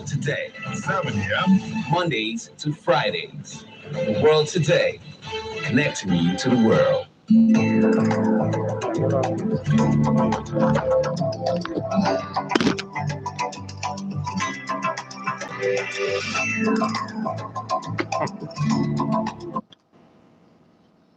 World Today, 7 a.m. Mondays to Fridays. The World Today, connecting you to the world.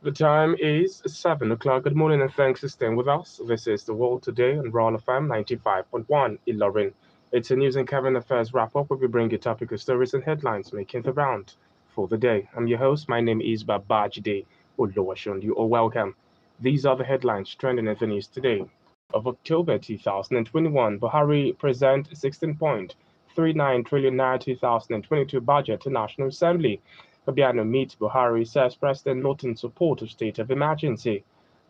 The time is 7 o'clock. Good morning and thanks for staying with us. This is The World Today on RoyalFM 95.1 Ilorin. It's a news and current affairs wrap-up where we bring you topical stories and headlines making the round for the day. I'm your host. My name is Babajide Olowashun. You are welcome. These are the headlines trending in the news today. Of October 2021, Buhari present 16.39 trillion naira 2022 budget to National Assembly. Obiano meets Buhari, says President not in support of state of emergency.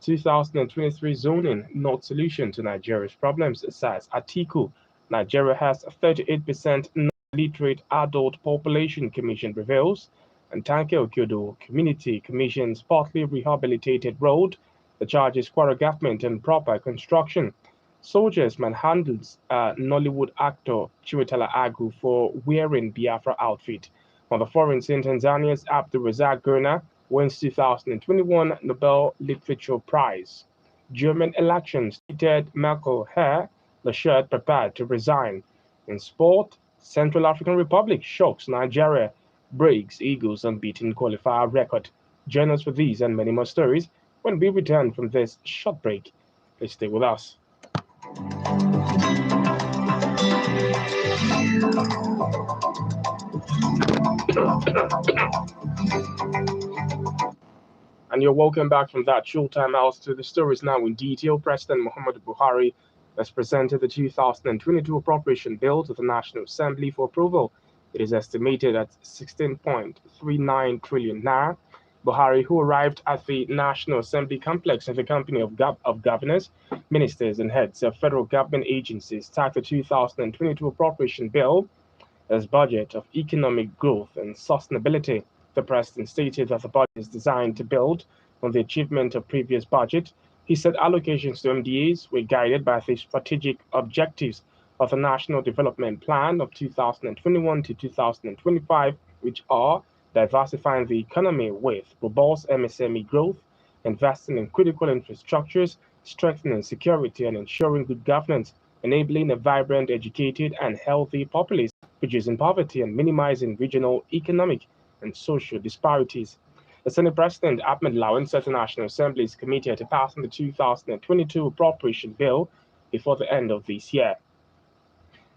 2023 zoning not solution to Nigeria's problems, says Atiku. Nigeria has 38% non-literate adult population, commission reveals. And Tanke Okyodo Community Commission's partly rehabilitated road. The charge is Kwara government and proper construction. Soldiers manhandles Nollywood actor Chiwetala Agu for wearing Biafra outfit. On the foreign scene, Tanzania's Abdul Razak Gurna wins 2021 Nobel Literature Prize. German elections stated Merkel hair, the shirt prepared to resign. In sport, Central African Republic shocks Nigeria, breaks Eagles' unbeaten qualifier record. Join us for these and many more stories when we return from this short break. Please stay with us. And you're welcome back from that short time out to the stories now in detail. President Muhammadu Buhari has presented the 2022 appropriation bill to the National Assembly for approval. It is estimated at 16.39 trillion naira. Buhari, who arrived at the National Assembly complex in the company of governors, ministers, and heads of federal government agencies, tagged the 2022 appropriation bill as budget of economic growth and sustainability. The president stated that the budget is designed to build on the achievement of previous budget. He said allocations to MDAs were guided by the strategic objectives of the National Development Plan of 2021 to 2025, which are diversifying the economy with robust MSME growth, investing in critical infrastructures, strengthening security and ensuring good governance, enabling a vibrant, educated, and healthy populace, reducing poverty and minimizing regional economic and social disparities. The Senate President Ahmed Lawan said the National Assembly is committed to passing the 2022 appropriation bill before the end of this year.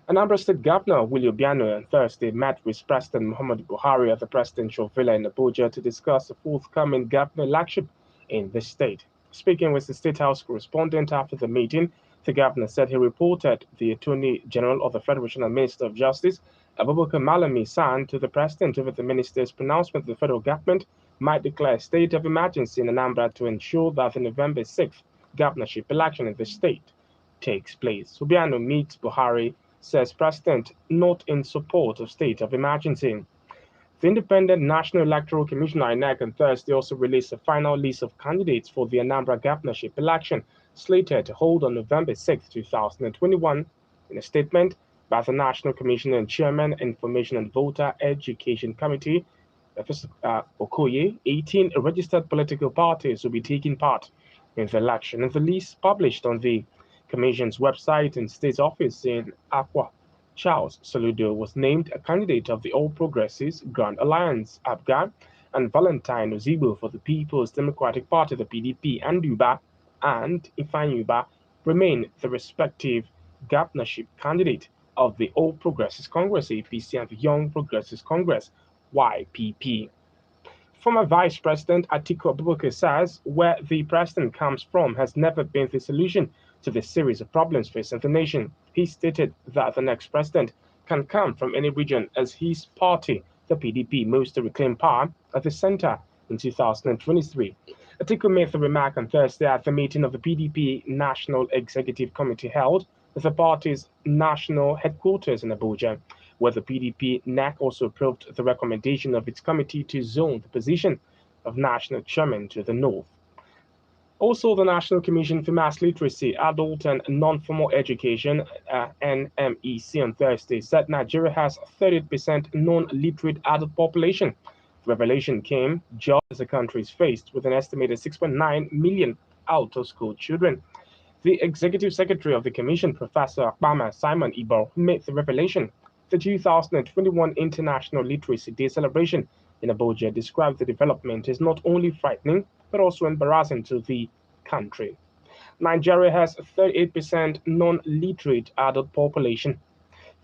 Anambra State Governor Willie Obiano on Thursday met with President Muhammadu Buhari at the presidential villa in Abuja to discuss the forthcoming governor election in the state. Speaking with the State House correspondent after the meeting, the governor said he reported the Attorney General of the Federation and Minister of Justice, Abubakar Malami San, to the president over the minister's pronouncement that the federal government might declare a state of emergency in Anambra to ensure that the November 6th governorship election in the state takes place. Obiano meets Buhari, says president not in support of state of emergency. The Independent National Electoral Commission INEC on Thursday also released a final list of candidates for the Anambra governorship election, slated to hold on November 6, 2021. In a statement by the National Commissioner and Chairman, Information and Voter Education Committee, Okoye, 18 registered political parties will be taking part in the election. And the list published on the Commission's website and state office in Akwa, Charles Soludo was named a candidate of the All Progressives Grand Alliance, ABGA, and Valentine Ozibo for the People's Democratic Party, the PDP, and Uba and Ifeanyuba remain the respective governorship candidate of the All Progressives Congress, APC, and the Young Progressives Congress, YPP. Former Vice President Atiku Abubakar says where the president comes from has never been the solution to the series of problems facing the nation. He stated that the next president can come from any region as his party, the PDP, moves to reclaim power at the center in 2023. Atiku made the remark on Thursday at the meeting of the PDP National Executive Committee held at the party's national headquarters in Abuja, where the PDP NAC also approved the recommendation of its committee to zone the position of national chairman to the north. Also, the National Commission for Mass Literacy, Adult and Non-Formal Education, NMEC, on Thursday said Nigeria has 38% non-literate adult population. The revelation came just as the country is faced with an estimated 6.9 million out-of-school children. The executive secretary of the commission, Professor Akpama Simon Ibo, made the revelation. The 2021 International Literacy Day celebration in Abuja described the development as not only frightening but also embarrassing to the country. Nigeria has 38% non-literate adult population.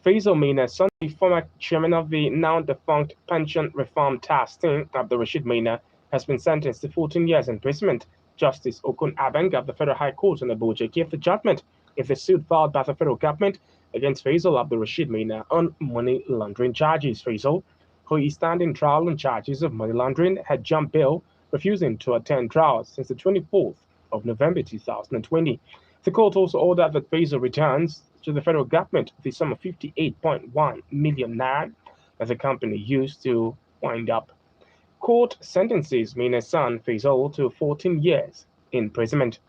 Faisal Maina, son of the former chairman of the now-defunct Pension Reform Task Team, Abdul Rashid Maina, has been sentenced to 14 years imprisonment. Justice Okun Abeng of the Federal High Court in Abuja gave the judgment in the suit filed by the federal government against Faisal Abdul Rashid Maina on money laundering charges. Faisal, who is standing trial on charges of money laundering, had jumped bail, refusing to attend trial since the 24th of November 2020. The court also ordered that Faisal returns to the federal government the sum of 58.1 million naira that the company used to wind up. Court sentences Mina's son Faisal to 14 years imprisonment.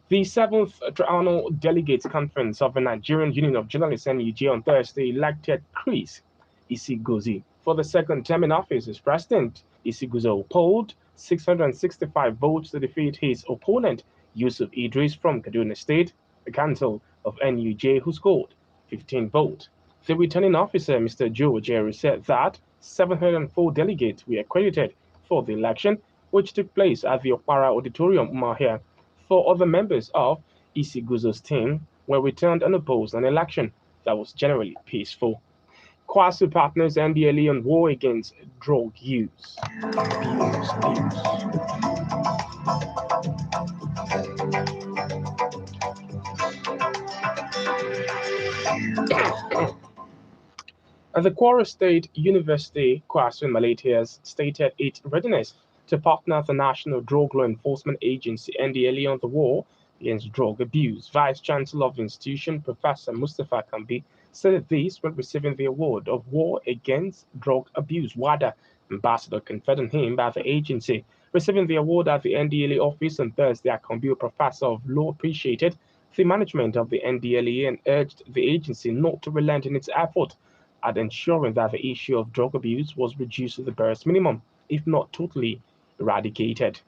The 7th Triennial Delegates Conference of the Nigerian Union of Journalists NUJ on Thursday elected Chris Isiguzi for the second term in office as president. Isiguzo polled 665 votes to defeat his opponent, Yusuf Idris from Kaduna State, the council of NUJ, who scored 15 votes. The returning officer, Mr. Joe Jerry, said that 704 delegates were accredited for the election, which took place at the Okpara Auditorium, Umahia. 4 other members of Isiguzo's team were returned unopposed in an election that was generally peaceful. Kwasu partners NDLE on war against drug use. The Kwara State University, Kwasu in Malaysia, has stated its readiness to partner the National Drug Law Enforcement Agency NDLE on the war against drug abuse. Vice Chancellor of the institution, Professor Mustafa Kambi, said this when receiving the award of War Against Drug Abuse WADA ambassador conferred on him by the agency. Receiving the award at the NDLE office on Thursday, Akambi, a professor of law, appreciated the management of the NDLE and urged the agency not to relent in its effort at ensuring that the issue of drug abuse was reduced to the barest minimum, if not totally eradicated.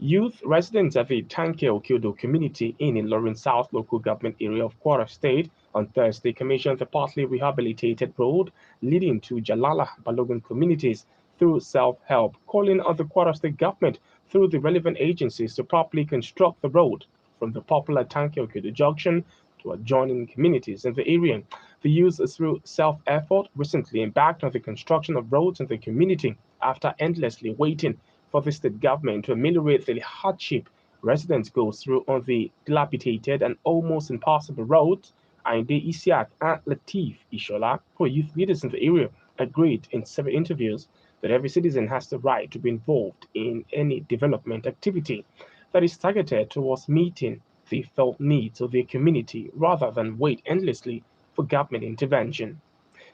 Youth residents at the Tanke Okyodo community in Ilorin South local government area of Kwara State on Thursday commissioned the partly rehabilitated road leading to Jalala Balogun communities through self-help, calling on the Kwara State government through the relevant agencies to properly construct the road from the popular Tanke Okyodo junction to adjoining communities in the area. The youth, through self-effort, recently embarked on the construction of roads in the community after endlessly waiting for the state government to ameliorate the hardship residents go through on the dilapidated and almost impassable roads. Ainde Isiak and Latif Ishola, who are youth leaders in the area, agreed in several interviews that every citizen has the right to be involved in any development activity that is targeted towards meeting the felt needs of their community rather than wait endlessly for government intervention.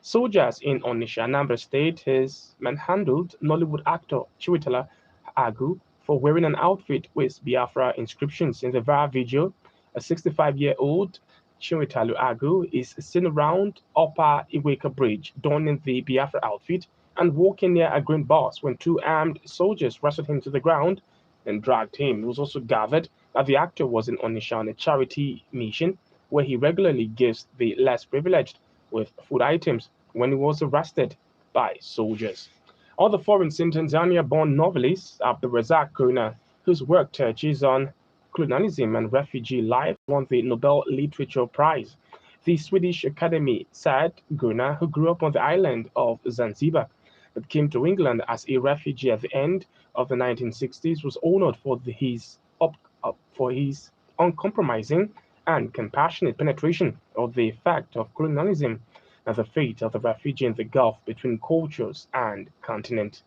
Soldiers in Onisha, Anambra State, has manhandled Nollywood actor Chiwetala Agu for wearing an outfit with Biafra inscriptions in the viral video. A 65-year-old Chiwetalu Agu is seen around Upper Iweka Bridge donning the Biafra outfit and walking near a green bus when 2 armed soldiers wrestled him to the ground and dragged him. It was also gathered that the actor was in Onisha on a charity mission where he regularly gives the less privileged with food items when he was arrested by soldiers. Other foreigners in Tanzania-born novelist Abdul Razak Gurnah, whose work touches on colonialism and refugee life, won the Nobel Literature Prize. The Swedish Academy said Gurnah, who grew up on the island of Zanzibar but came to England as a refugee at the end of the 1960s, was honored for his uncompromising and compassionate penetration of the effect of colonialism and the fate of the refugee in the gulf between cultures and continent.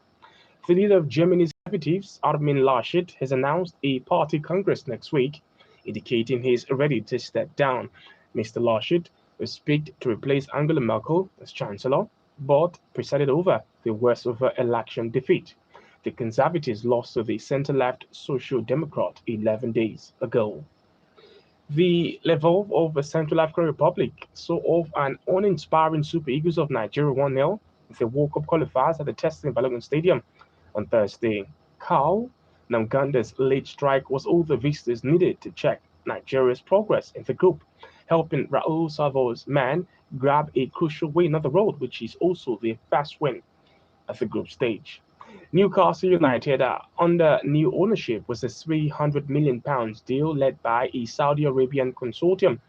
The leader of Germany's Conservatives, Armin Laschet, has announced a party congress next week, indicating he is ready to step down. Mr. Laschet was picked to replace Angela Merkel as chancellor, but presided over the worst of her election defeat. The Conservatives lost to the centre-left Social Democrat 11 days ago. The level of the Central African Republic saw off an uninspiring Super Eagles of Nigeria 1-0 with the World Cup qualifiers at the Testing Balogun Stadium on Thursday. Carl Namganda's late strike was all the visitors needed to check Nigeria's progress in the group, helping Raul Savo's man grab a crucial win on the road, which is also their first win at the group stage. Newcastle United under new ownership was a £300 million deal led by a Saudi Arabian consortium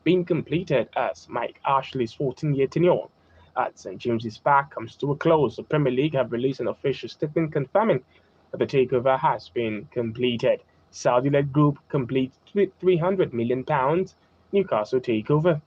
being completed as Mike Ashley's 14-year tenure at St James's Park comes to a close. The Premier League have released an official statement confirming that the takeover has been completed. Saudi-led group completes £300 million Newcastle takeover.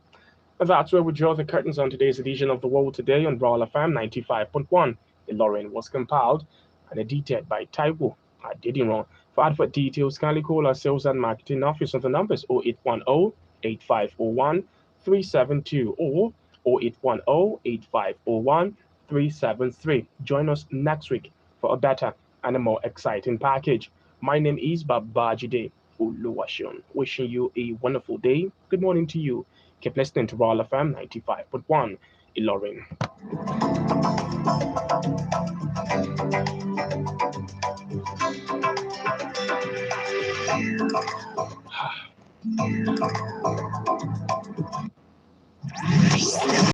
And that's where we draw the curtains on today's edition of The World Today on RoyalFM 95.1. The Lorraine was compiled and edited by Taiwo Adediran. For advert details, kindly call our sales and marketing office on the numbers 0810 8501 372 or 0810 8501 373. Join us next week for a better and a more exciting package. My name is Babajide Oluwashun. Wishing you a wonderful day. Good morning to you. Keep listening to RoyalFM 95.1 Ilorin.